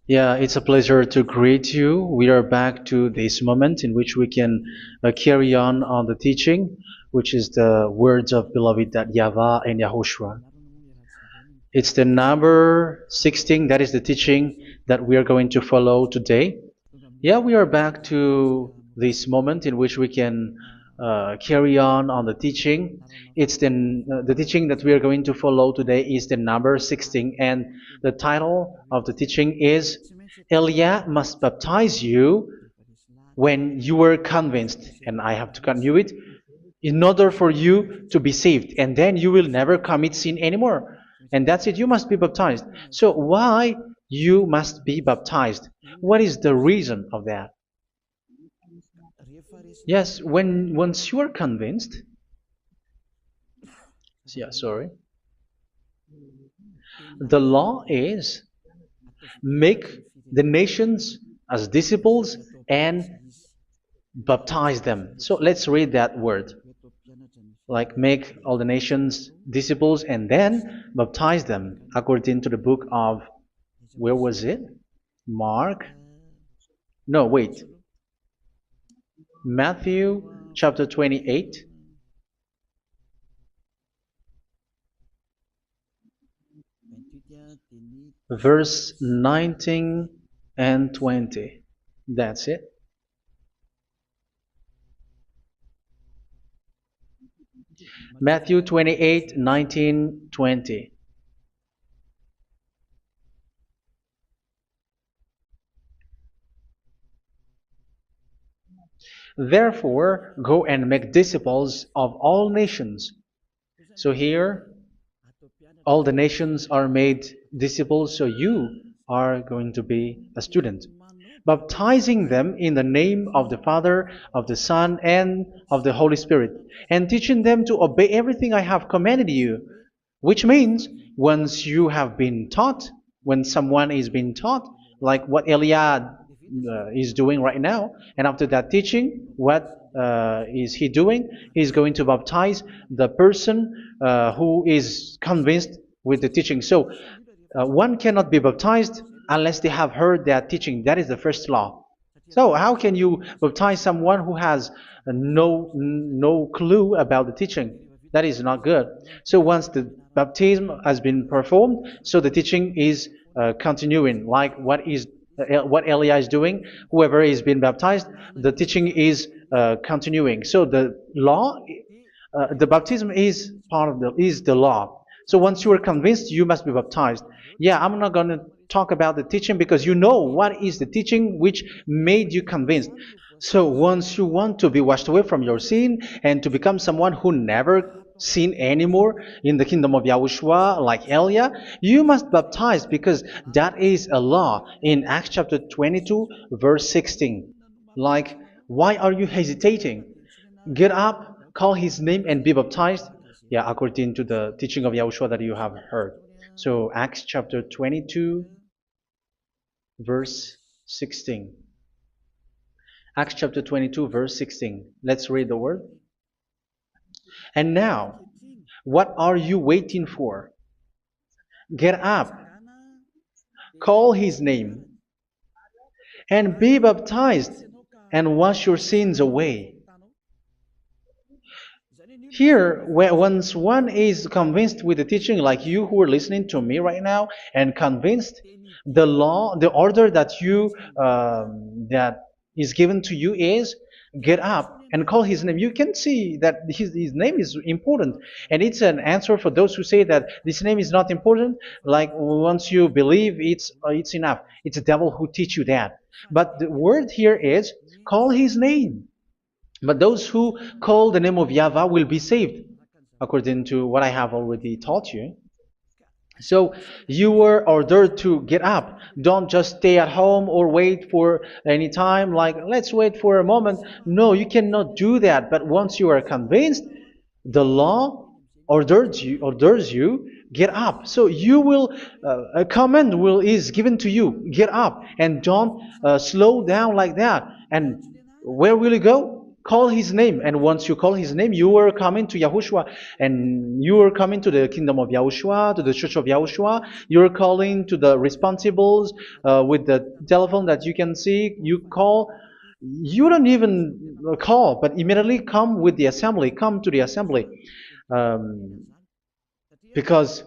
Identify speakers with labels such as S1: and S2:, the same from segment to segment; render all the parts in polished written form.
S1: Yeah, it's a pleasure to greet you. We are back to this moment in which we can carry on the teaching, which is the words of beloved that YAHVAH and YAHOSHUA. It's the number 16, that is the teaching that we are going to follow today. Yeah, we are back to this moment in which we can carry on the teaching. It's the teaching that we are going to follow today is the number 16, and the title of the teaching is Elia must baptize you when you were convinced, and I have to continue it, in order for you to be saved, and then you will never commit sin anymore. And that's it, you must be baptized. So why you must be baptized? What is the reason of that? Yes, when once you are convinced, yeah, sorry, the law is make the nations as disciples and baptize them. So let's read that word. Like make all the nations disciples and then baptize them according to the book of, where was it? Mark? No, wait. Matthew chapter 28. Verse 19 and 20. That's it. Matthew 28, 19, 20. Therefore, go and make disciples of all nations. So here, all the nations are made disciples, so you are going to be a student. Baptizing them in the name of the Father, of the Son, and of the Holy Spirit, and teaching them to obey everything I have commanded you. Which means, once you have been taught, when someone is being taught, like what Elia is doing right now, and after that teaching, what is he doing? He's going to baptize the person who is convinced with the teaching. So one cannot be baptized unless they have heard that teaching. That is the first law. So how can you baptize someone who has no clue about the teaching? That is not good. So once the baptism has been performed, so the teaching is continuing, like what Elia is doing. Whoever is being baptized, the teaching is continuing. So the law, the baptism is part of the law. So once you are convinced, you must be baptized. Yeah, I'm not going to talk about the teaching because you know what is the teaching which made you convinced. So once you want to be washed away from your sin and to become someone who never sin anymore in the kingdom of Yahushua, like Elia, you must baptize because that is a law in Acts chapter 22, verse 16. Like, why are you hesitating? Get up, call his name, and be baptized. Yeah, according to the teaching of Yahushua that you have heard. So Acts chapter 22, verse 16. Acts chapter 22, verse 16. Let's read the word. And now, what are you waiting for? Get up, call his name, and be baptized, and wash your sins away. Here, once one is convinced with the teaching, like you who are listening to me right now, and convinced, the law, the order that that is given to you is get up and call his name. You can see that his name is important, and it's an answer for those who say that this name is not important. Like once you believe, it's enough. It's the devil who teach you that. But the word here is call his name. But those who call the name of YAHVAH will be saved, according to what I have already taught you. So you were ordered to get up. Don't just stay at home or wait for any time, like let's wait for a moment. No, you cannot do that. But once you are convinced, the law orders you get up. So you will a command is given to you. Get up and don't slow down like that. And where will you go? Call his name, and once you call his name, you are coming to Yahushua, and you are coming to the kingdom of Yahushua, to the church of Yahushua. You're calling to the responsibles with the telephone that you can see. You call. You don't even call, but immediately come with the assembly. Come to the assembly, um, because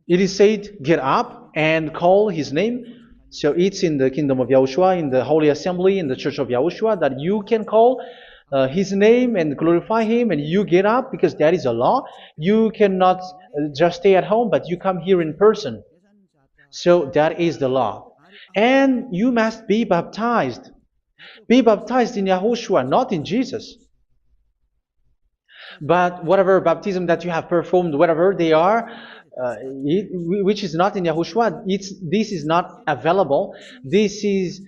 S1: it is said, get up and call his name. So it's in the kingdom of Yahushua, in the holy assembly, in the church of Yahushua, that you can call his name and glorify him, and you get up because that is a law. You cannot just stay at home, but you come here in person. So that is the law. And you must be baptized. Be baptized in Yahushua, not in Jesus. But whatever baptism that you have performed, whatever they are, which is not in Yahushua, this is not available. This is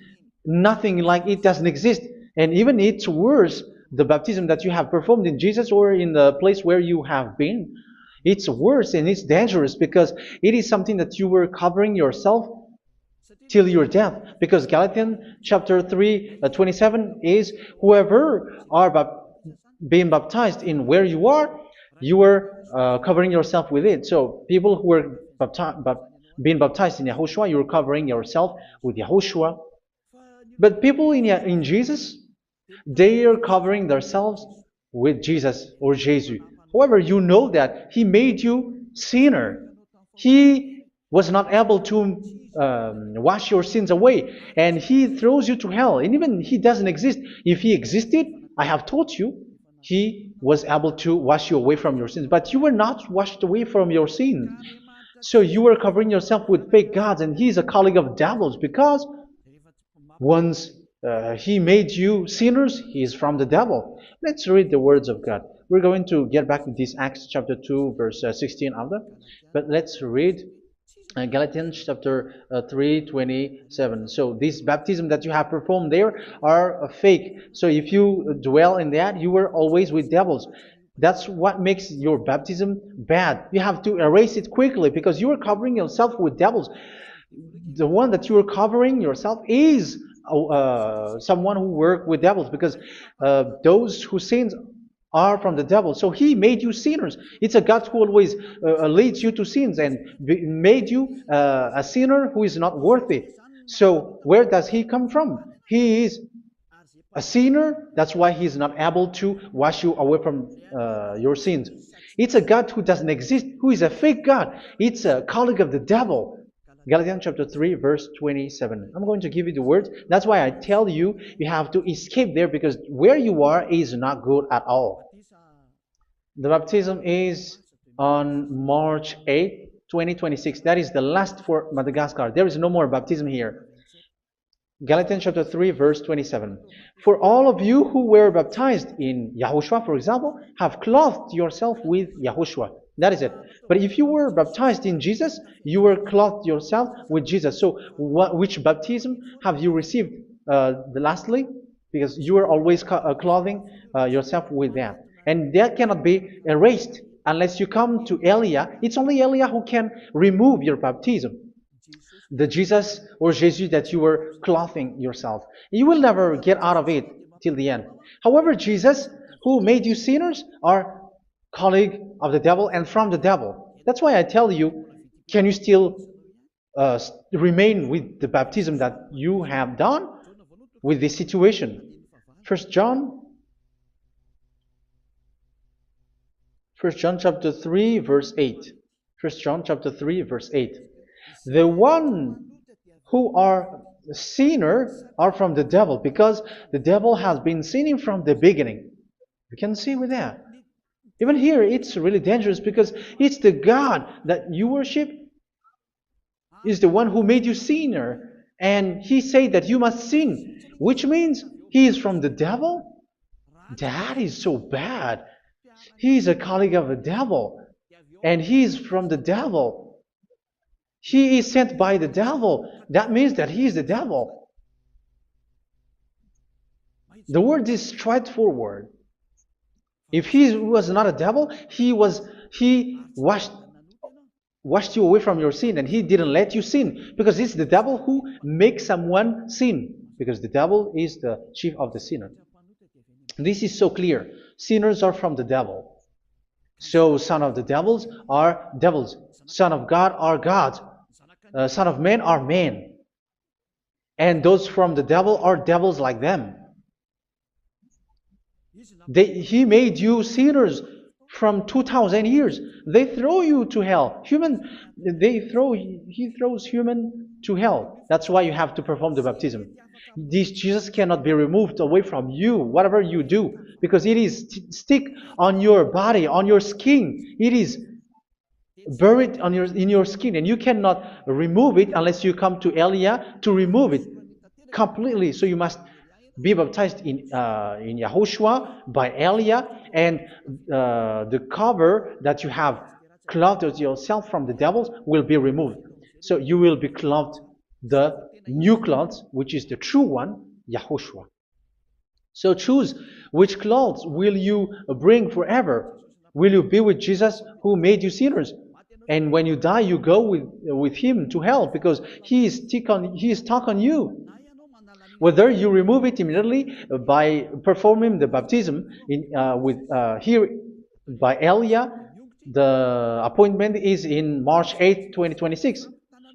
S1: nothing, like it doesn't exist. And even it's worse, the baptism that you have performed in Jesus or in the place where you have been. It's worse and it's dangerous because it is something that you were covering yourself till your death. Because Galatians chapter 3, 27 is, whoever are being baptized in where you are covering yourself with it. So people who are being baptized in Yahushua, you're covering yourself with Yahushua. But people in Jesus, they are covering themselves with Jesus or Jesus. However, you know that he made you sinner. He was not able to wash your sins away, and he throws you to hell. And even he doesn't exist. If he existed, I have told you, he was able to wash you away from your sins. But you were not washed away from your sins. So you were covering yourself with fake gods, and he is a colleague of devils, because once he made you sinners, he is from the devil. Let's read the words of God. We're going to get back to this Acts chapter 2, verse 16 after. But let's read Galatians chapter 3:27. So this baptism that you have performed there are fake. So if you dwell in that, you were always with devils. That's what makes your baptism bad. You have to erase it quickly because you are covering yourself with devils. The one that you are covering yourself is someone who works with devils, because those who sin are from the devil. So he made you sinners. It's a God who always leads you to sins and made you a sinner who is not worthy. So where does he come from? He is a sinner. That's why he is not able to wash you away from your sins. It's a God who doesn't exist, who is a fake God. It's a colleague of the devil. Galatians chapter 3, verse 27. I'm going to give you the words. That's why I tell you, you have to escape there, because where you are is not good at all. The baptism is on March 8, 2026. That is the last for Madagascar. There is no more baptism here. Galatians chapter 3, verse 27. For all of you who were baptized in Yahushua, for example, have clothed yourself with Yahushua. That is it. But if you were baptized in Jesus, you were clothed yourself with Jesus. So which baptism have you received lastly? Because you are always clothing yourself with that. And that cannot be erased unless you come to Elia. It's only Elia who can remove your baptism. The Jesus or Jesus that you were clothing yourself. You will never get out of it till the end. However, Jesus, who made you sinners, are colleague of the devil and from the devil. That's why I tell you, can you still remain with the baptism that you have done with this situation? 1 John chapter 3, verse 8. 1 John chapter 3, verse 8. The one who are sinner are from the devil, because the devil has been sinning from the beginning. You can see with that. Even here, it's really dangerous, because it's the God that you worship is the one who made you sinner, and he said that you must sin, which means he is from the devil. That is so bad. He is a colleague of the devil, and he is from the devil. He is sent by the devil. That means that he is the devil. The word is straightforward. If he was not a devil, he washed you away from your sin, and he didn't let you sin, because it's the devil who makes someone sin, because the devil is the chief of the sinner. This is so clear. Sinners are from the devil. So son of the devils are devils. Son of God are gods. Son of men are men. And those from the devil are devils like them. He made you sinners from 2,000 years. They throw you to hell. He throws human to hell. That's why you have to perform the baptism. This Jesus cannot be removed away from you, whatever you do, because it is stick on your body, on your skin. It is buried in your skin, and you cannot remove it unless you come to Elia to remove it completely. So you must be baptized in Yahushua by Elia, and the cover that you have clothed yourself from the devils will be removed. So you will be clothed the new clothes, which is the true one, Yahushua. So choose which clothes will you bring forever. Will you be with Jesus who made you sinners? And when you die, you go with him to hell because he is stuck on you. Whether you remove it immediately by performing the baptism here by Elia, the appointment is in March 8, 2026.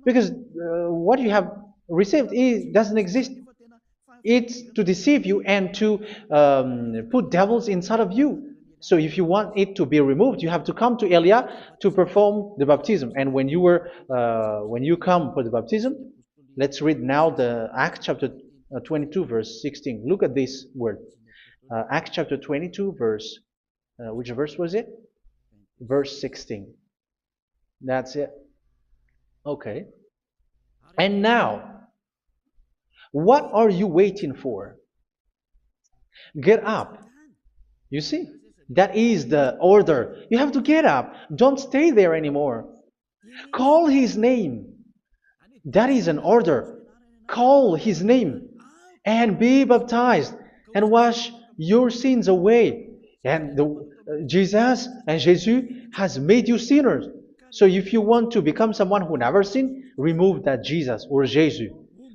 S1: Because what you have received doesn't exist. It's to deceive you and to put devils inside of you. So if you want it to be removed, you have to come to Elia to perform the baptism. And when you come for the baptism, let's read now the Acts chapter 22 verse 16. Look at this word. Acts chapter 22 verse, which verse was it? Verse 16. That's it. Okay. And now, what are you waiting for? Get up. You see, that is the order. You have to get up. Don't stay there anymore. Call his name. That is an order. Call his name and be baptized and wash your sins away. And Jesus has made you sinners. So if you want to become someone who never sinned, remove that Jesus or Jesus.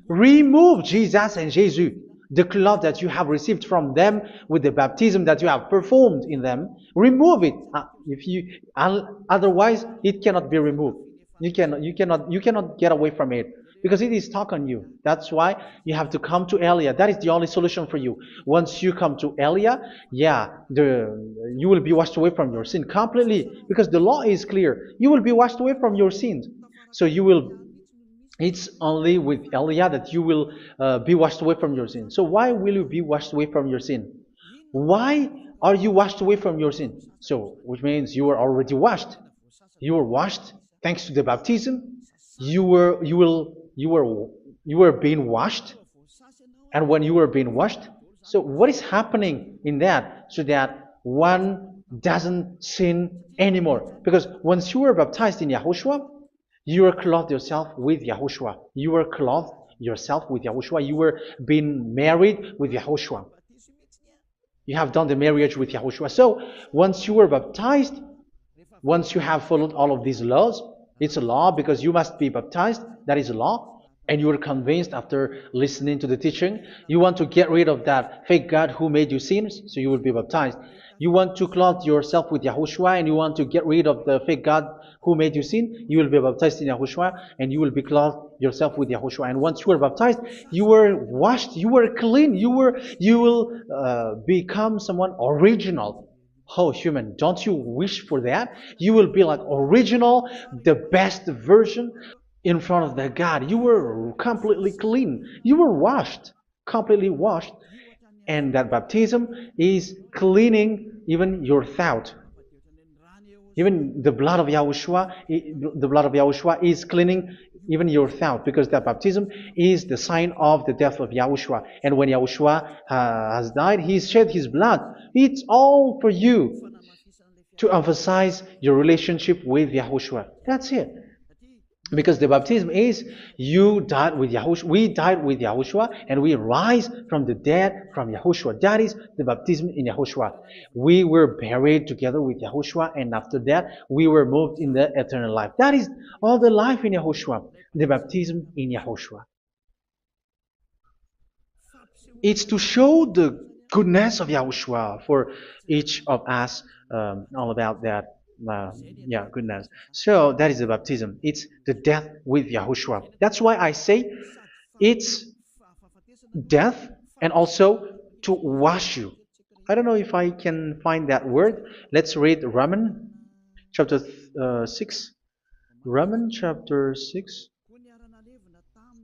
S1: Remove Jesus and Jesus, the cloth that you have received from them with the baptism that you have performed in them. Remove it. Otherwise, it cannot be removed. You cannot get away from it because it is stuck on you. That's why you have to come to Elia. That is the only solution for you. Once you come to Elia, you will be washed away from your sin completely because the law is clear. You will be washed away from your sins. So it's only with Elia that you will be washed away from your sin. So why will you be washed away from your sin? Why are you washed away from your sin? So, which means you are already washed. You were washed thanks to the baptism. You were being washed, and when you were being washed, so what is happening in that? So that one doesn't sin anymore. Because once you were baptized in Yahushua, you were clothed yourself with Yahushua. You were clothed yourself with Yahushua. You were being married with Yahushua. You have done the marriage with Yahushua. So once you were baptized, once you have followed all of these laws, it's a law because you must be baptized. That is a law. And you are convinced after listening to the teaching, you want to get rid of that fake God who made you sinners, so you will be baptized. You want to clothe yourself with Yahushua and you want to get rid of the fake God who made you sin, you will be baptized in Yahushua and you will be clothed yourself with Yahushua. And once you are baptized, you were washed, you were clean, you will become someone original. Oh, human, don't you wish for that? You will be like original, the best version in front of the God. You were completely clean. You were washed, completely washed. And that baptism is cleaning even your thought. Even the blood of Yahushua is cleaning even your thought, because that baptism is the sign of the death of Yahushua. And when Yahushua has died, he shed his blood. It's all for you to emphasize your relationship with Yahushua. That's it. Because the baptism is you died with Yahushua, we died with Yahushua, and we rise from the dead from Yahushua. That is the baptism in Yahushua. We were buried together with Yahushua, and after that we were moved in the eternal life. That is all the life in Yahushua, the baptism in Yahushua. It's to show the goodness of Yahushua for each of us, all about that. Yeah, goodness. So that is the baptism. It's the death with Yahushua. That's why I say it's death and also to wash you. I don't know if I can find that word. Let's read Romans chapter 6. Romans chapter 6,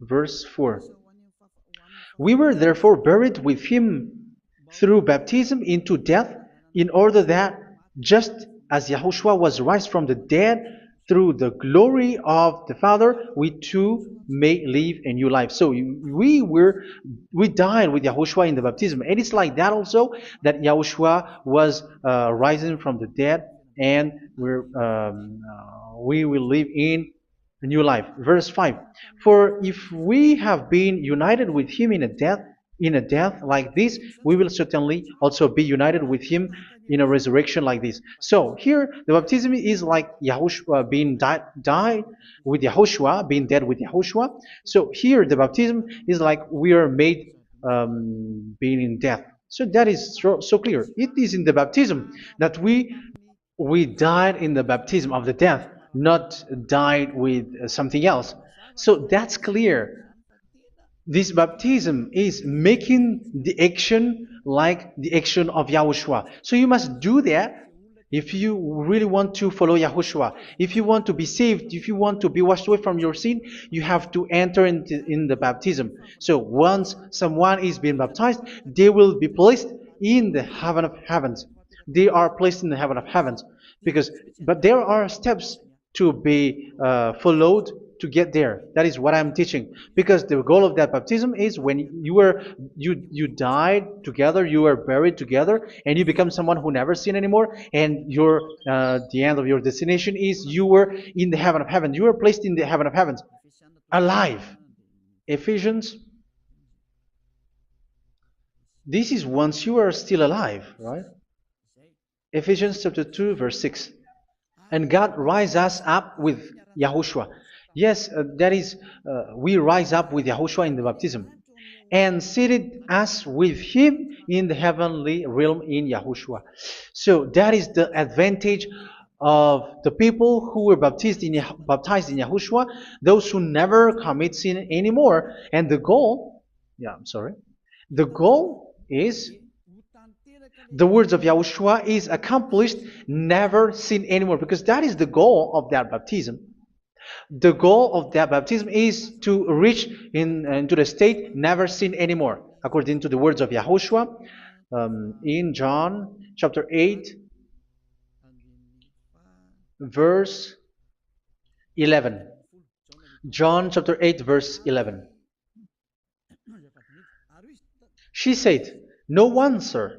S1: verse 4. We were therefore buried with him through baptism into death, in order that, just as Yahushua was raised from the dead through the glory of the Father, we too may live a new life. So we died with Yahushua in the baptism, and it's like that also that Yahushua was rising from the dead, and we will live in a new life. Verse 5. For if we have been united with him in a death like this, we will certainly also be united with him in a resurrection like this. So here the baptism is like Yahushua being died with Yahushua, being dead with Yahushua. So here the baptism is like we are made being in death. So that is so clear. It is in the baptism that we died in the baptism of the death, not died with something else. So that's clear. This baptism is making the action like the action of Yahushua. So you must do that if you really want to follow Yahushua. If you want to be saved, if you want to be washed away from your sin, you have to enter in the baptism. So once someone is being baptized, they will be placed in the heaven of heavens. They are placed in the heaven of heavens but there are steps to be followed to get there. That is what I'm teaching. Because the goal of that baptism is when you died together, you were buried together, and you become someone who never sin anymore. And the end of your destination is you were in the heaven of heaven. You were placed in the heaven of heavens, alive. Ephesians. This is once you are still alive, right? Ephesians chapter 2, verse 6. And God rise us up with Yahushua. Yes, that is, we rise up with Yahushua in the baptism. And seated us with him in the heavenly realm in Yahushua. So that is the advantage of the people who were baptized in Yahushua, those who never commit sin anymore. And the goal, the goal is the words of Yahushua is accomplished, never sin anymore, because that is the goal of that baptism. The goal of that baptism is to reach into the state never sin anymore, according to the words of Yahushua in John chapter 8, verse 11. John chapter 8, verse 11. She said, "No one, sir."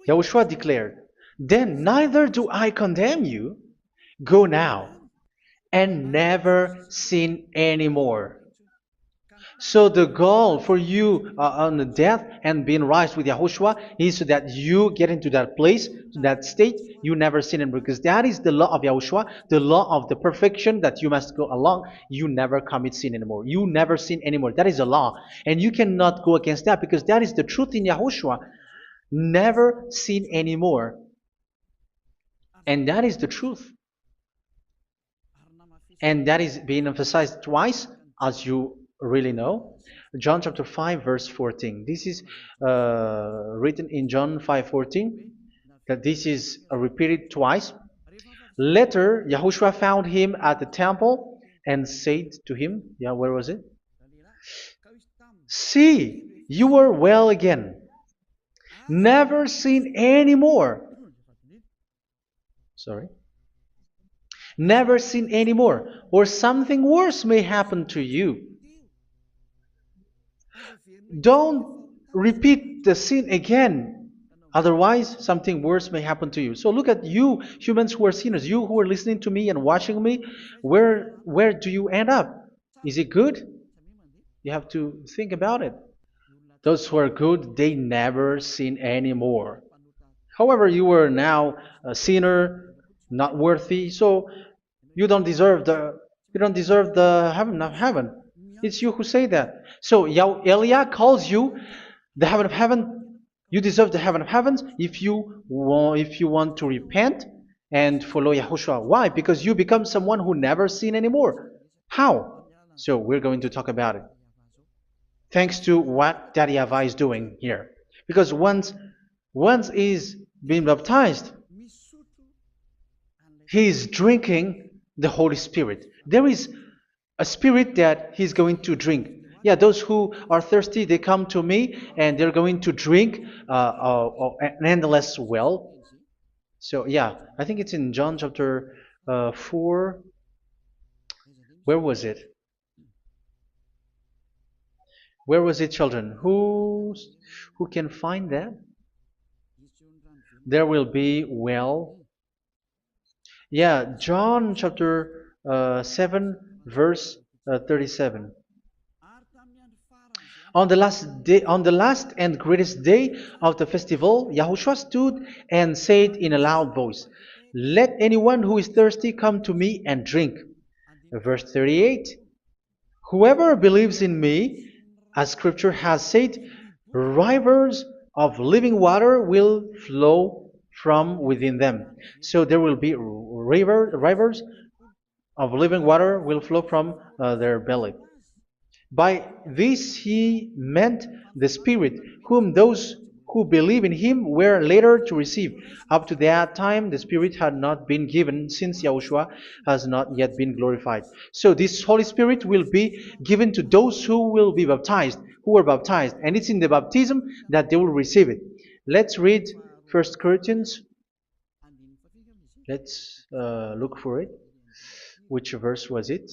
S1: Yahushua declared, "Then neither do I condemn you. Go now and never sin anymore." So the goal for you on the death and being raised with Yahushua is so that you get into that place, to that state, you never sin anymore. Because that is the law of Yahushua, the law of the perfection that you must go along. You never commit sin anymore. You never sin anymore. That is a law. And you cannot go against that because that is the truth in Yahushua. Never sin anymore. And that is the truth. And that is being emphasized twice, as you really know. John chapter 5, verse 14. This is written in John 5:14, that this is repeated twice. Later, Yahushua found him at the temple and said to him, where was it? "See, you are well again. Never sin anymore." Never sin anymore, or something worse may happen to you. Don't repeat the sin again. Otherwise, something worse may happen to you. So look at you, humans who are sinners, you who are listening to me and watching me. Where do you end up? Is it good? You have to think about it. Those who are good, they never sin anymore. However, you are now a sinner, not worthy, so you don't deserve the heaven of heaven. It's you who say that. So Elia calls you the heaven of heaven You deserve the heaven of heavens if you want to repent and follow Yahushua. Why? Because you become someone who never sin anymore. How? So we're going to talk about it. Thanks to what Daddy YAHVAH is doing here. Because once he's been baptized, he is drinking the Holy Spirit. There is a spirit that he's going to drink. Yeah, those who are thirsty, they come to me and they're going to drink an endless well. So, yeah, I think it's in John chapter 4. Where was it? Where was it, children? Who can find that? There will be well. Yeah, John chapter 7, verse 37. On the last and greatest day of the festival, Yahushua stood and said in a loud voice, "Let anyone who is thirsty come to me and drink." Verse 38, "Whoever believes in me, as scripture has said, rivers of living water will flow from within them." So there will be rivers of living water will flow from their belly. By this he meant the Spirit, whom those who believe in him were later to receive. Up to that time, the Spirit had not been given, since Yahushua has not yet been glorified. So this Holy Spirit will be given to those who will be baptized, who were baptized, and it's in the baptism that they will receive it. Let's read 1 Corinthians. Let's look for it. Which verse was it?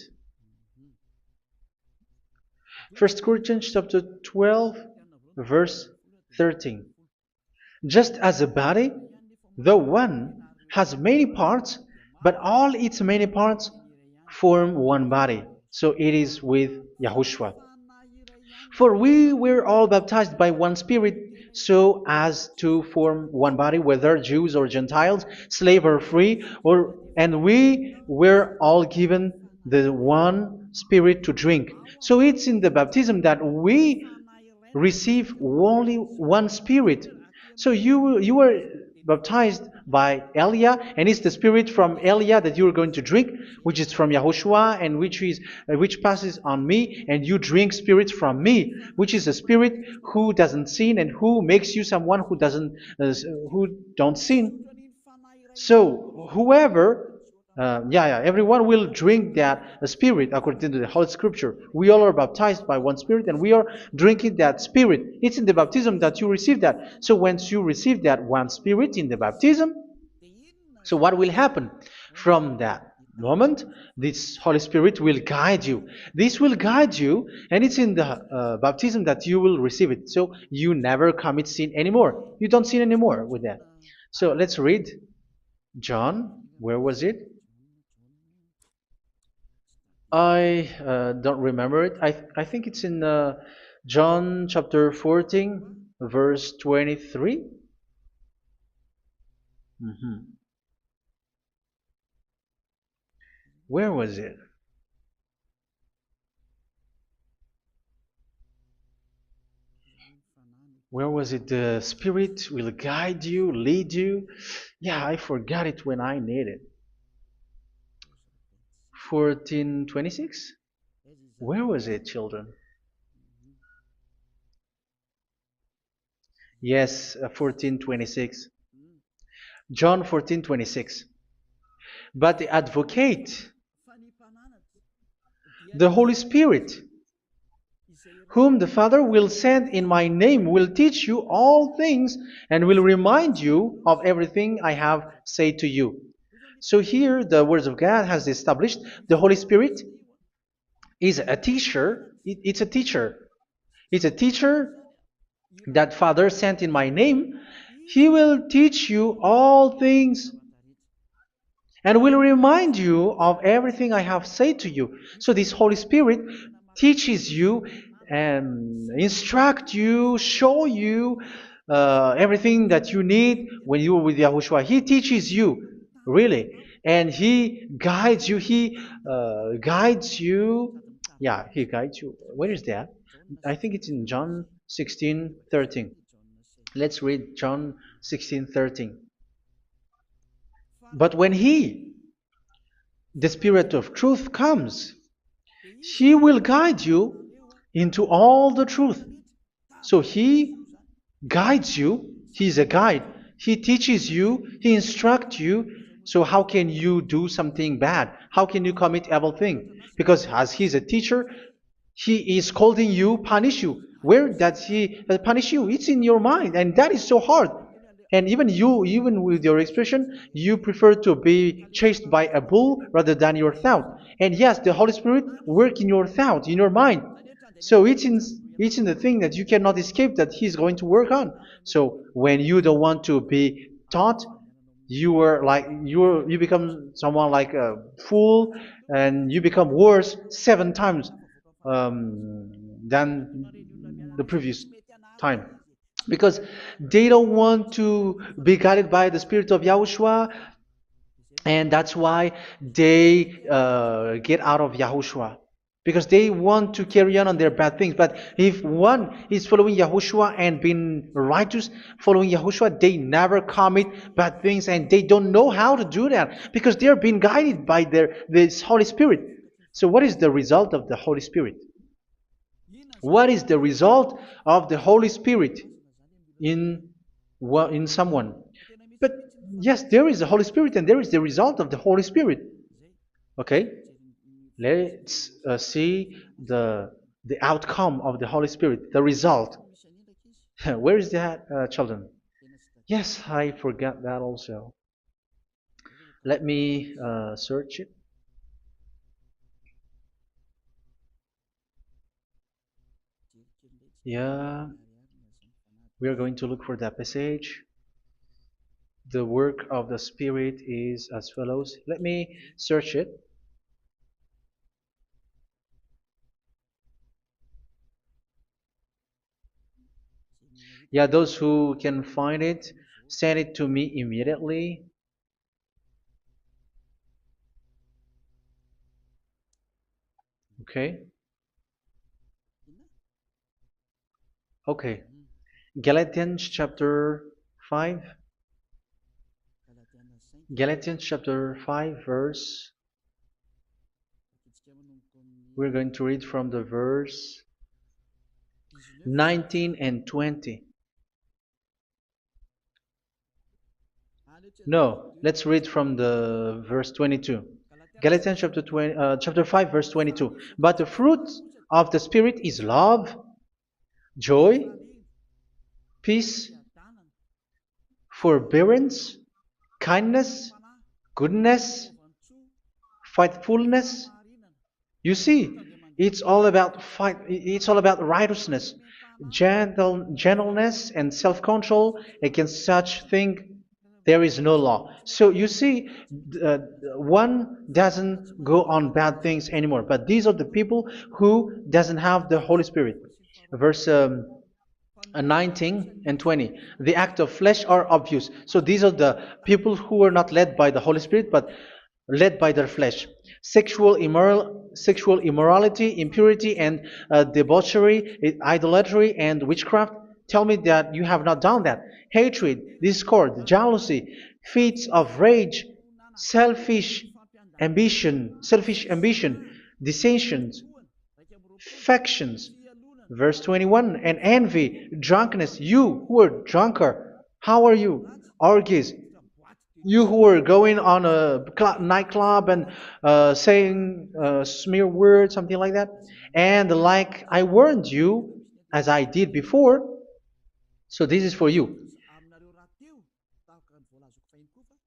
S1: 1 Corinthians chapter 12, verse 13. Just as a body, though one, has many parts, but all its many parts form one body. So it is with Yahushua. For we were all baptized by one Spirit, so as to form one body, whether Jews or Gentiles, slave or free, and we were all given the one Spirit to drink. So it's in the baptism that we receive only one Spirit. So you were baptized by Elia, and it's the Spirit from Elia that you are going to drink, which is from Yahushua, and which passes on me, and you drink Spirit from me, which is a Spirit who doesn't sin and who makes you someone who don't sin. So whoever everyone will drink that Spirit according to the Holy Scripture. We all are baptized by one Spirit, and we are drinking that Spirit. It's in the baptism that you receive that. So once you receive that one Spirit in the baptism, so what will happen from that moment? This Holy Spirit will guide you. This will guide you, and it's in the baptism that you will receive it. So you never commit sin anymore. You don't sin anymore with that. So let's read John. Where was it? I don't remember it. I think it's in John chapter 14, verse 23. Mhm. Where was it? Where was it? The Spirit will guide you, lead you. Yeah, I forgot it when I need it. 14:26? Where was it, children? Yes, 14:26. John 14:26. But the advocate, the Holy Spirit, whom the Father will send in my name, will teach you all things and will remind you of everything I have said to you. So here the words of God has established the Holy Spirit is a teacher. It's a teacher. It's a teacher that Father sent in my name. He will teach you all things and will remind you of everything I have said to you. So this Holy Spirit teaches you and instruct you, show you everything that you need when you are with Yahushua. He teaches you, really, and He guides you. He guides you. Yeah, He guides you. Where is that? I think it's in John 16:13. Let's read John 16:13. But when He, the Spirit of truth, comes, He will guide you into all the truth. So He guides you. He's a guide. He teaches you. He instructs you. So how can you do something bad? How can you commit evil thing? Because as He's a teacher, He is scolding you, punish you. Where does He punish you? It's in your mind, and that is so hard. And even you, even with your expression, you prefer to be chased by a bull rather than your thought. And yes, the Holy Spirit work in your thought, in your mind. So it's in the thing that you cannot escape that He's going to work on. So when you don't want to be taught, you become someone like a fool, and you become worse 7 times than the previous time, because they don't want to be guided by the Spirit of Yahushua, and that's why they get out of Yahushua, because they want to carry on their bad things. But if one is following Yahushua and being righteous, following Yahushua, they never commit bad things, and they don't know how to do that because they are being guided by this Holy Spirit. So what is the result of the Holy Spirit? What is the result of the Holy Spirit in someone? But yes, there is the Holy Spirit, and there is the result of the Holy Spirit. Okay, let's see the outcome of the Holy Spirit, the result. Where is that, children? Yes, I forgot that also. Let me search it. Yeah, we are going to look for that passage. The work of the Spirit is as follows. Let me search it. Yeah, those who can find it, send it to me immediately. Okay. Okay. Galatians chapter 5. Galatians chapter 5 verse. We're going to read from the verse 19 and 20. No, let's read from the verse 22. Galatians chapter 5 verse 22. But the fruit of the Spirit is love, joy, peace, forbearance, kindness, goodness, faithfulness. You see, it's all about fight. It's all about righteousness, gentleness, and self-control. Against such thing, there is no law. So you see, uh, one doesn't go on bad things anymore. But these are the people who doesn't have the Holy Spirit. Verse 19 and 20. The act of flesh are obvious. So these are the people who are not led by the Holy Spirit, but led by their flesh. Sexual immorality, impurity, and debauchery, idolatry, and witchcraft. Tell me that you have not done that. Hatred, discord, jealousy, fits of rage, selfish ambition, dissensions, factions. Verse 21, and envy, drunkenness. You who are drunker, how are you? Orgies. You who are going on a nightclub and saying smear words, something like that. And like I warned you, as I did before, so this is for you.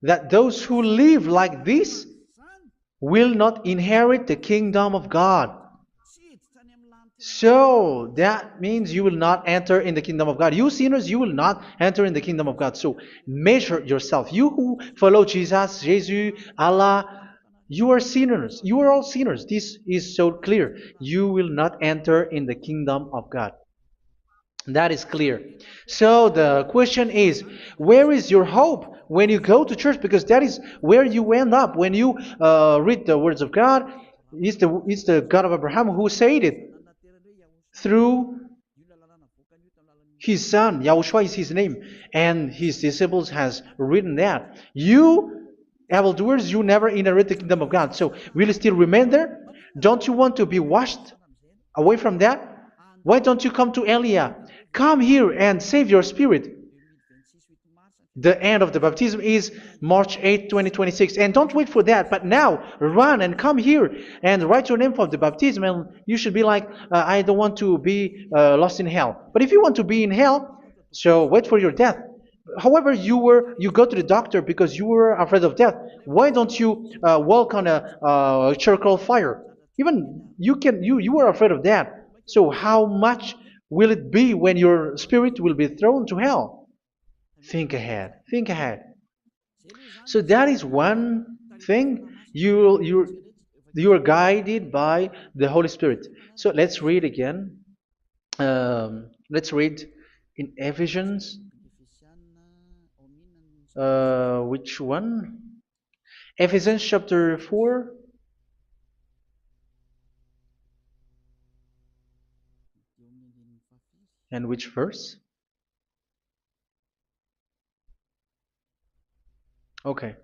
S1: That those who live like this will not inherit the kingdom of God. So that means you will not enter in the kingdom of God. You sinners, you will not enter in the kingdom of God. So measure yourself. You who follow Jesus, Allah, you are sinners. You are all sinners. This is so clear. You will not enter in the kingdom of God. That is clear. So the question is, where is your hope when you go to church? Because that is where you end up when you read the words of God. It's the God of Abraham who said it through His son, Yahushua is his name, and his disciples has written that. You, evildoers, you never inherit the kingdom of God. So will you still remain there? Don't you want to be washed away from that? Why don't you come to Elia? Come here and save your spirit. The end of the baptism is March 8th, 2026. And don't wait for that, but now run and come here and write your name for the baptism. And you should be like, I don't want to be lost in hell. But if you want to be in hell, so wait for your death. However, you go to the doctor because you were afraid of death. Why don't you walk on a charcoal fire? Even you were afraid of that. So how much will it be when your spirit will be thrown to hell? Think ahead. Think ahead. So that is one thing. You are guided by the Holy Spirit. So let's read again. Let's read in Ephesians. Which one? Ephesians chapter 4. And which verse? Okay.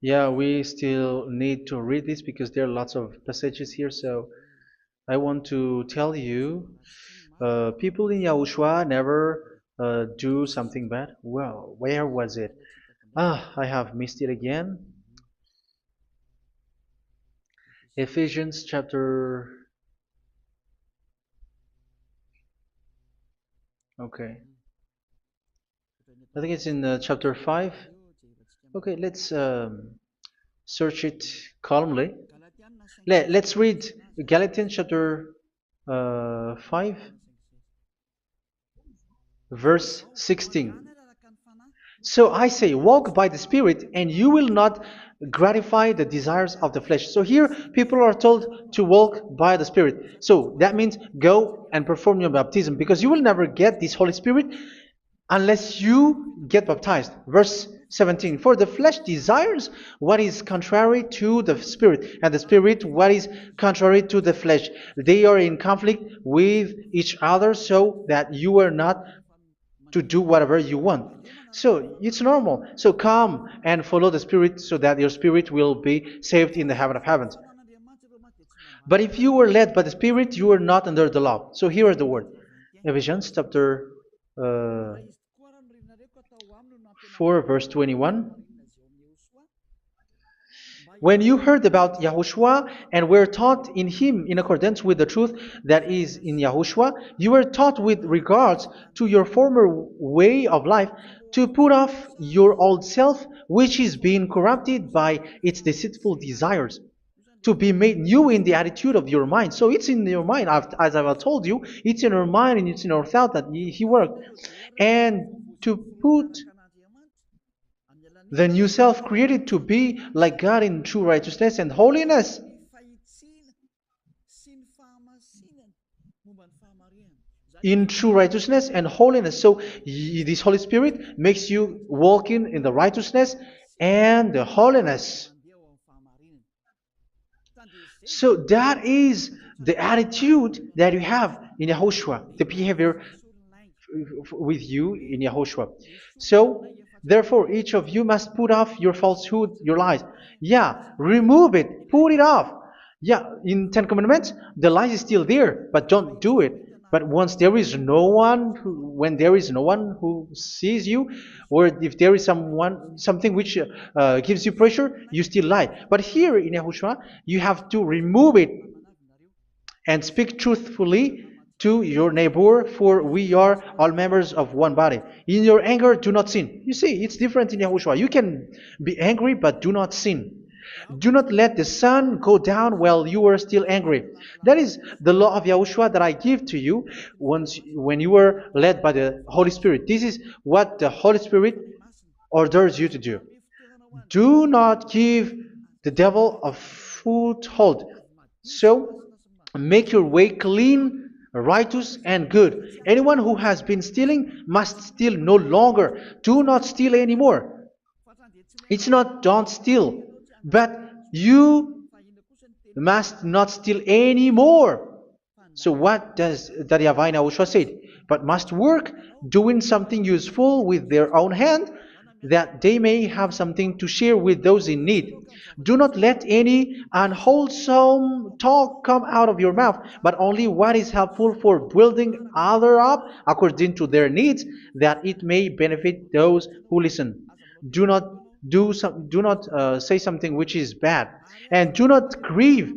S1: Yeah, we still need to read this because there are lots of passages here. So I want to tell you, people in Yahushua never do something bad. Well, where was it? I have missed it again. Ephesians chapter. Okay. I think it's in chapter 5. Okay, let's search it calmly. Let's read Galatians chapter 5, verse 16. So I say, walk by the Spirit, and you will not gratify the desires of the flesh. So here, people are told to walk by the Spirit. So that means go and perform your baptism, because you will never get this Holy Spirit unless you get baptized. Verse 17. For the flesh desires what is contrary to the Spirit, and the Spirit what is contrary to the flesh. They are in conflict with each other, so that you are not to do whatever you want. So it's normal. So come and follow the Spirit so that your spirit will be saved in the heaven of heavens. But if you were led by the Spirit, you are not under the law. So here are the word. Ephesians chapter 4 verse 21. When you heard about Yahushua and were taught in him in accordance with the truth that is in Yahushua, you were taught with regards to your former way of life to put off your old self, which is being corrupted by its deceitful desires, to be made new in the attitude of your mind. So it's in your mind, as I've told you, it's in your mind and it's in your thought that he worked. And to put the new self created to be like God in true righteousness and holiness. In true righteousness and holiness. So this Holy Spirit makes you walking in the righteousness and the holiness. So that is the attitude that you have in Yahushua, the behavior with you in Yahushua. So therefore, each of you must put off your falsehood, your lies. Yeah, remove it, put it off. Yeah, in Ten Commandments, the lie is still there, but don't do it. But once there is no one, when there is no one who sees you, or if there is something which gives you pressure, you still lie. But here in Yahushua, you have to remove it and speak truthfully to your neighbor, for we are all members of one body. In your anger, do not sin. You see, it's different in Yahushua. You can be angry, but do not sin. Do not let the sun go down while you are still angry. That is the law of Yahushua that I give to you when you were led by the Holy Spirit. This is what the Holy Spirit orders you to do. Do not give the devil a foothold. So, make your way clean, righteous, and good. Anyone who has been stealing must steal no longer. Do not steal anymore. It's not don't steal, but you must not steal anymore. So what does the Yahweh Yahushua said? But must work doing something useful with their own hand, that they may have something to share with those in need. Do not let any unwholesome talk come out of your mouth, but only what is helpful for building other up according to their needs, that it may benefit those who listen. Do not do not say something which is bad, and do not grieve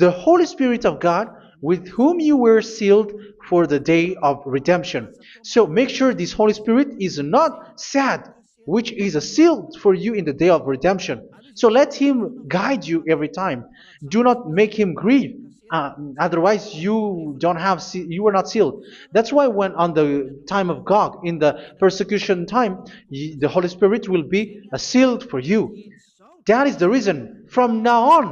S1: the Holy Spirit of God, with whom you were sealed for the day of redemption. So make sure this Holy Spirit is not sad, which is a seal for you in the day of redemption. So let Him guide you every time. Do not make Him grieve. Otherwise, you don't have you are not sealed. That's why when on the time of God, in the persecution time, the Holy Spirit will be sealed for you. That is the reason. From now on,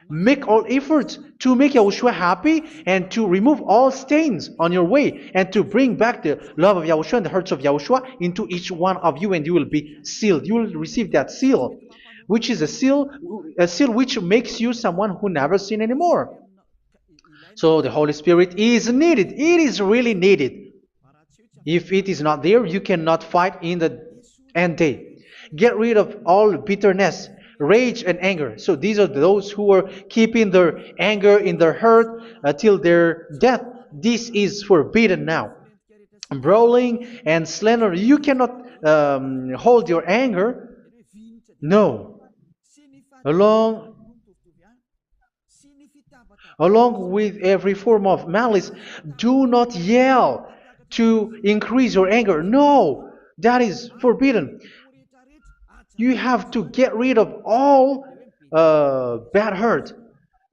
S1: make all efforts to make Yahushua happy and to remove all stains on your way and to bring back the love of Yahushua and the hearts of Yahushua into each one of you, and you will be sealed. You will receive that seal, which is a seal which makes you someone who never sin anymore. So the Holy Spirit is needed. It is really needed. If it is not there, you cannot fight in the end day. Get rid of all bitterness, rage, and anger. So these are those who are keeping their anger in their heart till their death. This is forbidden now. Brawling and slander. You cannot hold your anger. No. Along Along with every form of malice, do not yell to increase your anger. No, that is forbidden. You have to get rid of all bad hurt.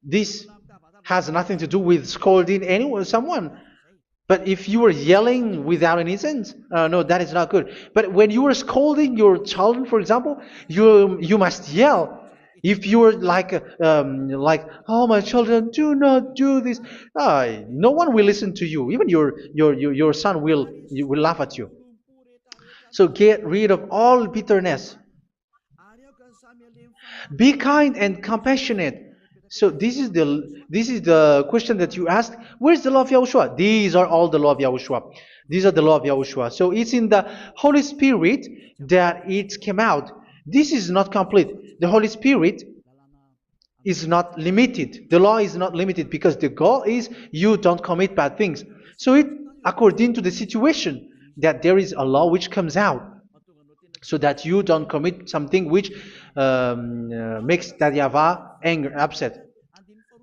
S1: This has nothing to do with scolding anyone, someone. But if you are yelling without any sense, no, that is not good. But when you are scolding your children, for example, you must yell. If you are like, oh my children, do not do this, no one will listen to you. Even your son will laugh at you. So get rid of all bitterness. Be kind and compassionate. So this is the question that you asked. Where's the law of Yahushua? These are all the law of Yahushua. These are the law of Yahushua. So it's in the Holy Spirit that it came out. This is not complete. The Holy Spirit is not limited. The law is not limited because the goal is you don't commit bad things. So it according to the situation that there is a law which comes out, so that you don't commit something which makes that YAHVAH anger, upset.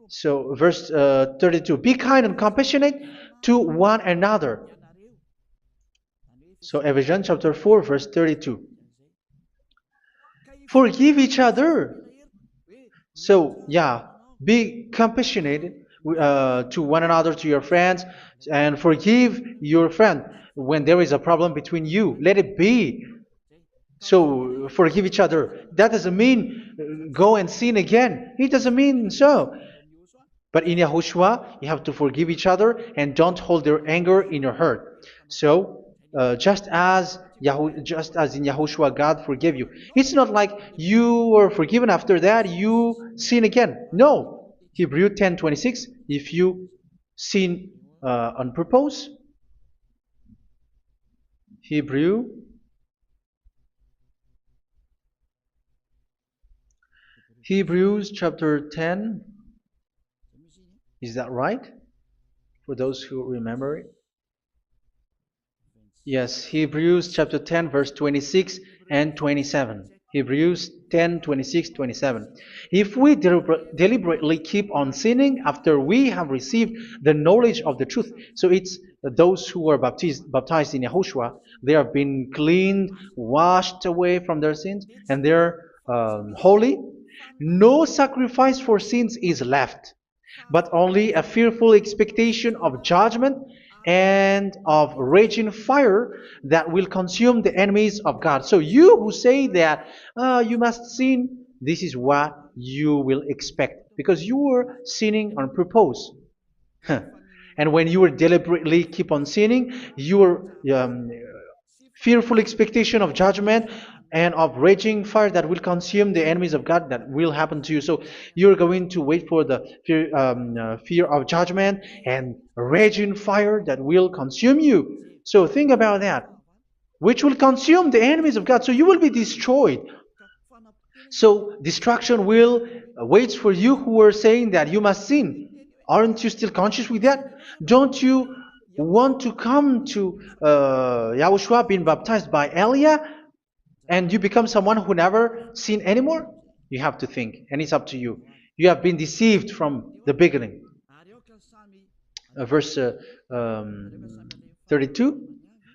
S1: So verse 32, be kind and compassionate to one another. So Ephesians chapter 4 verse 32. Forgive each other. So yeah, be compassionate to one another, to your friends, and forgive your friend when there is a problem between you. Let it be. So forgive each other. That doesn't mean go and sin again. It doesn't mean so. But in Yahushua, you have to forgive each other and don't hold your anger in your heart. So just as in Yahushua, God forgave you. It's not like you were forgiven after that you sin again. No. Hebrew 10:26. If you sin on purpose, Hebrews chapter 10. Is that right? For those who remember it? Yes, Hebrews chapter 10 verse 26 and 27. Hebrews 10, 26, 27. If we deliberately keep on sinning after we have received the knowledge of the truth, so it's those who are baptized in Yahushua, they have been cleaned, washed away from their sins, and they're holy. No sacrifice for sins is left, but only a fearful expectation of judgment and of raging fire that will consume the enemies of God. So you who say that you must sin, this is what you will expect, because you were sinning on purpose. And when you deliberately keep on sinning, your fearful expectation of judgment and of raging fire that will consume the enemies of God that will happen to you. So you're going to wait for the fear of judgment and raging fire that will consume you. So think about that, which will consume the enemies of God. So you will be destroyed. So destruction will waits for you who are saying that you must sin. Aren't you still conscious with that? Don't you want to come to Yahushua being baptized by Elia and you become someone who never sinned anymore? You have to think, and it's up to you. You have been deceived from the beginning. Verse 32.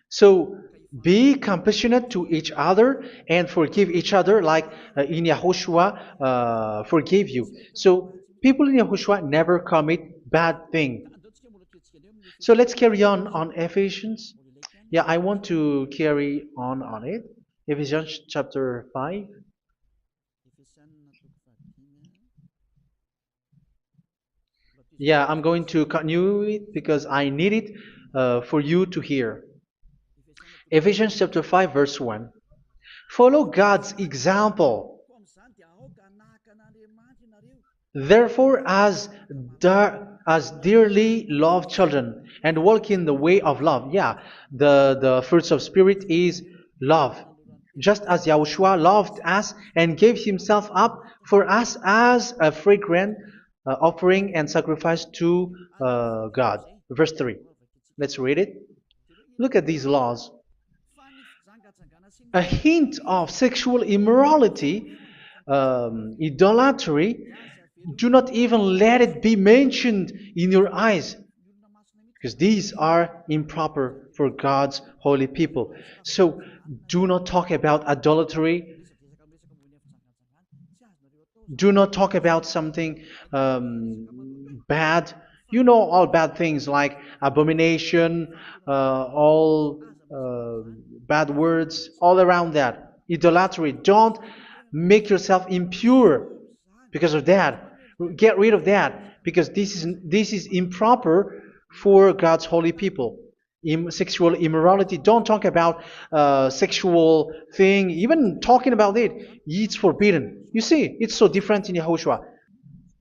S1: So be compassionate to each other and forgive each other like in Yahushua forgave you. So people in Yahushua never commit bad thing. So let's carry on Ephesians. Yeah, I want to carry on it. Ephesians chapter 5. Yeah, I'm going to continue it because I need it for you to hear. Ephesians chapter 5 verse 1. Follow God's example. Therefore, as dearly loved children, and walk in the way of love. Yeah, the fruits of spirit is love. Just as Yahushua loved us and gave himself up for us as a fragrant offering and sacrifice to God. Verse 3. Let's read it. Look at these laws. A hint of sexual immorality, idolatry, do not even let it be mentioned in your eyes, because these are improper for God's holy people. So do not talk about idolatry. Do not talk about something bad. You know all bad things like abomination, all bad words, all around that. Idolatry. Don't make yourself impure because of that. Get rid of that because this is improper for God's holy people. Sexual immorality. Don't talk about sexual thing. Even talking about it, it's forbidden. You see, it's so different in Yahushua.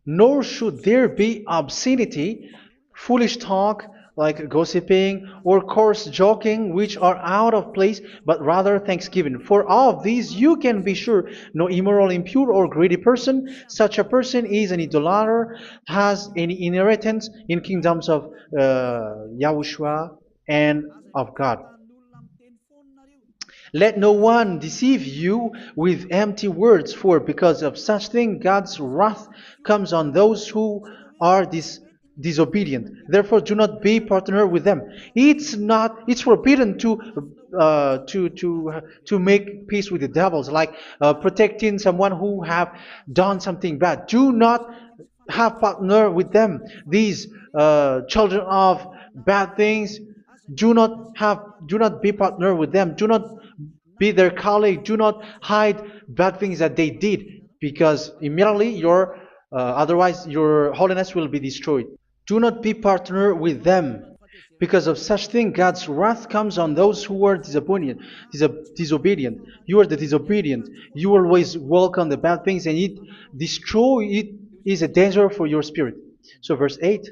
S1: Nor should there be obscenity, foolish talk like gossiping or coarse joking, which are out of place, but rather thanksgiving. For of these you can be sure: no immoral, impure, or greedy person, such a person is an idolater, has any inheritance in kingdoms of Yahushua and of God. Let no one deceive you with empty words, for because of such thing God's wrath comes on those who are disobedient. Therefore, do not be partner with them. It's forbidden to make peace with the devils, like protecting someone who have done something bad. Do not have partner with them. These children of bad things, do not be partner with them. Do not be their colleague. Do not hide bad things that they did, because immediately otherwise your holiness will be destroyed. Do not be partner with them. Because of such thing, God's wrath comes on those who are disobedient. You are the disobedient. You always walk on the bad things, and it is a danger for your spirit. So verse 8.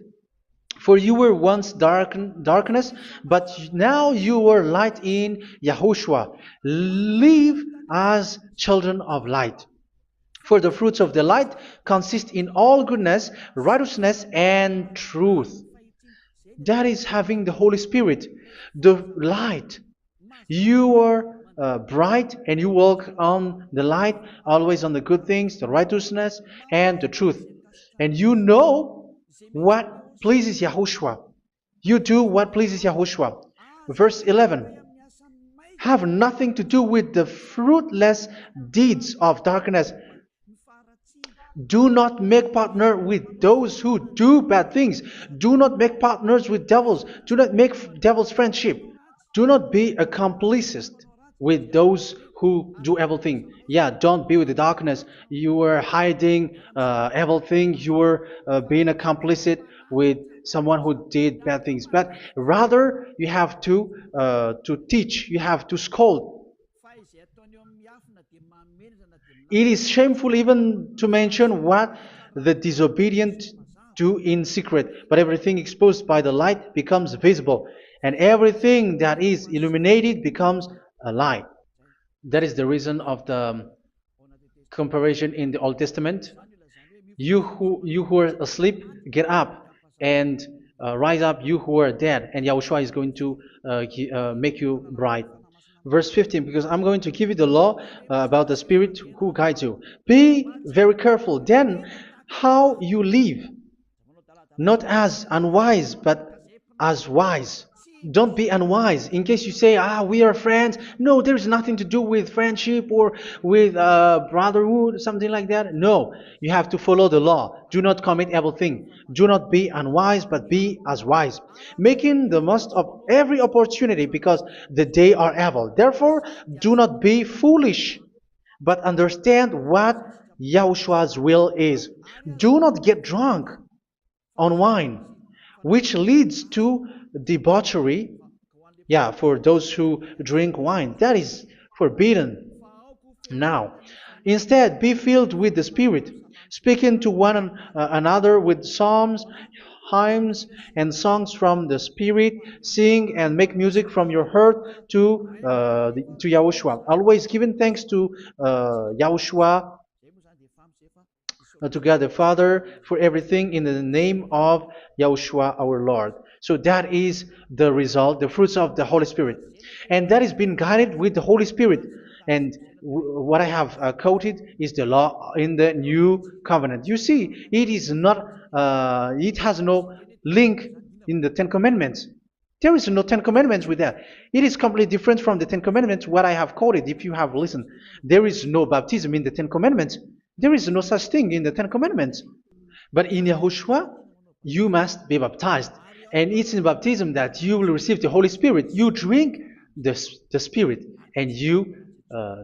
S1: For you were once darkness, but now you are light in Yahushua. Live as children of light. For the fruits of the light consist in all goodness, righteousness, and truth. That is having the Holy Spirit, the light. You are bright and you walk on the light, always on the good things, the righteousness, and the truth. And you know what pleases Yahushua. You do what pleases Yahushua. Verse 11. Have nothing to do with the fruitless deeds of darkness. Do not make partner with those who do bad things. Do not make partners with devils. Do not make devil's friendship. Do not be a complicit with those who do evil thing. Yeah, don't be with the darkness. You are hiding evil thing. You are being a complicit with someone who did bad things. But rather, you have to teach. You have to scold. It is shameful even to mention what the disobedient do in secret, but everything exposed by the light becomes visible, and everything that is illuminated becomes a light. That is the reason of the comparison in the Old Testament. You who are asleep, get up and rise up, you who are dead, and Yahushua is going to make you bright. Verse 15, because I'm going to give you the law about the Spirit who guides you. Be very careful then how you live, not as unwise, but as wise. Don't be unwise. In case you say, we are friends. No, there's nothing to do with friendship or with brotherhood, something like that. No, you have to follow the law. Do not commit evil thing. Do not be unwise, but be as wise, making the most of every opportunity, because the day are evil. Therefore, do not be foolish, but understand what Yahushua's will is. Do not get drunk on wine, which leads to debauchery. Yeah, for those who drink wine, that is forbidden now. Instead, be filled with the Spirit, speaking to one another with psalms, hymns, and songs from the Spirit. Sing and make music from your heart to Yahushua, always giving thanks to Yahushua, to God the Father, for everything in the name of Yahushua our Lord. So that is the result, the fruits of the Holy Spirit. And that is being guided with the Holy Spirit. And what I have quoted is the law in the new covenant. You see, it is not, it has no link in the Ten Commandments. There is no Ten Commandments with that. It is completely different from the Ten Commandments, what I have quoted, if you have listened. There is no baptism in the Ten Commandments. There is no such thing in the Ten Commandments. But in Yahushua, you must be baptized. And it's in baptism that you will receive the Holy Spirit. You drink the Spirit, and you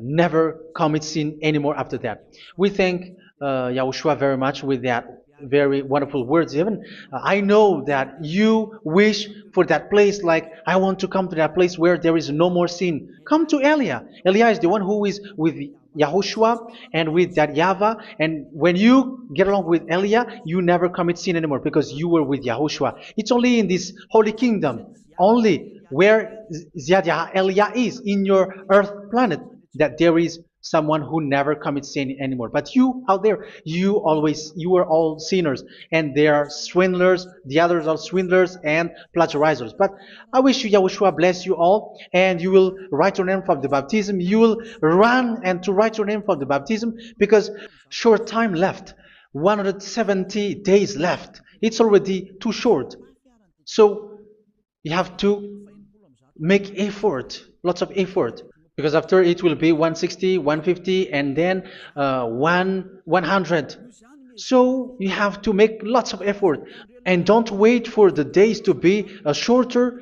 S1: never commit sin anymore after that. We thank Yahushua very much with that very wonderful words. Even I know that you wish for that place, like, I want to come to that place where there is no more sin. Come to Elia. Elia is the one who is with Yahushua and with that YAHVAH. And when you get along with Elia, you never commit sin anymore, because you were with Yahushua. It's only in this holy kingdom, only where Elia is, in your earth planet, that there is someone who never commits sin anymore. But you out there, you are all sinners, and they are swindlers. The others are swindlers and plagiarizers. But I wish you, Yahushua, bless you all, and you will write your name for the baptism. You will run and to write your name for the baptism, because short time left, 170 days left. It's already too short. So you have to make effort, lots of effort, because after it will be 160, 150, and then 100. So you have to make lots of effort, and don't wait for the days to be shorter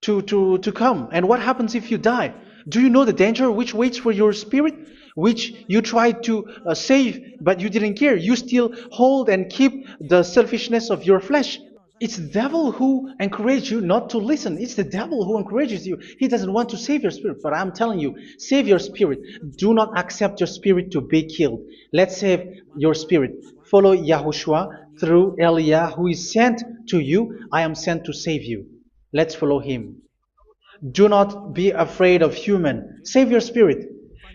S1: to come. And what happens if you die? Do you know the danger which waits for your spirit, which you tried to save, but you didn't care? You still hold and keep the selfishness of your flesh. It's the devil who encourages you not to listen. It's the devil who encourages you. He doesn't want to save your spirit. But I'm telling you, save your spirit. Do not accept your spirit to be killed. Let's save your spirit. Follow Yahushua through Elia, who is sent to you. I am sent to save you. Let's follow him. Do not be afraid of human. Save your spirit.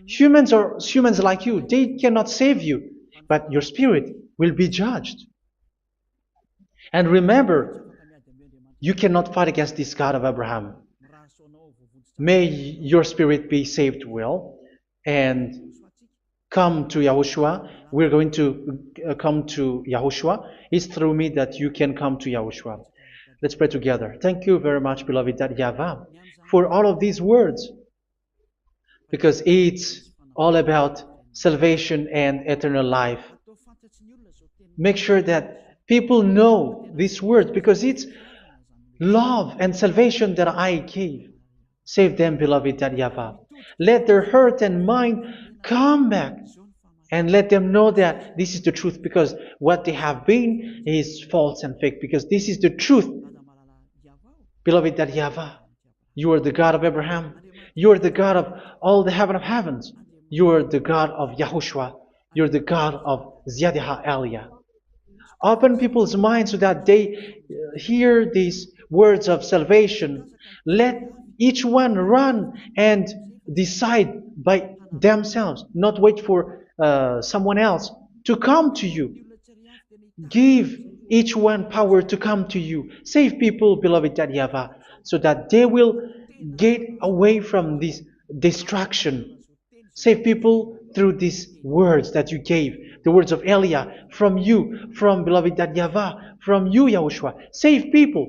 S1: Humans are humans like you. They cannot save you. But your spirit will be judged. And remember, you cannot fight against this God of Abraham. May your spirit be saved well, and come to Yahushua. We're going to come to Yahushua. It's through me that you can come to Yahushua. Let's pray together. Thank you very much, beloved YAHVAH, for all of these words, because it's all about salvation and eternal life. Make sure that people know these words, because it's love and salvation that I gave. Save them, beloved YAHVAH. Let their heart and mind come back, and let them know that this is the truth, because what they have been is false and fake, because this is the truth. Beloved YAHVAH, you are the God of Abraham. You are the God of all the heaven of heavens. You are the God of Yahushua. You're the God of Ziyadiha Aliyah. Open people's minds so that they hear these words of salvation. Let each one run and decide by themselves, not wait for someone else to come to you. Give each one power to come to you. Save people, beloved Yahavah, so that they will get away from this distraction. Save people through these words that you gave, the words of Elia, from you, from beloved Yahavah, from you, Yahushua. Save people.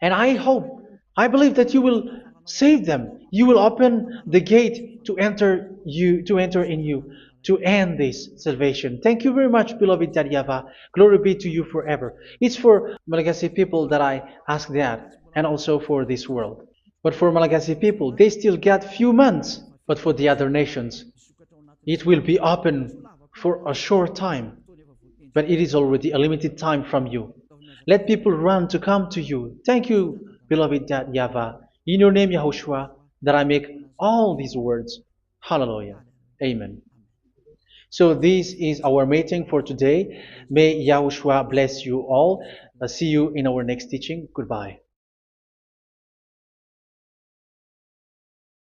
S1: And I hope, I believe that you will save them. You will open the gate to enter in you, to end this salvation. Thank you very much, beloved Yahavah. Glory be to you forever. It's for Malagasy people that I ask that, and also for this world. But for Malagasy people, they still get few months. But for the other nations, it will be open for a short time. But it is already a limited time from you. Let people run to come to you. Thank you, beloved Yahvah. In your name, Yahushua, that I make all these words. Hallelujah. Amen. So this is our meeting for today. May Yahushua bless you all. See you in our next teaching. Goodbye.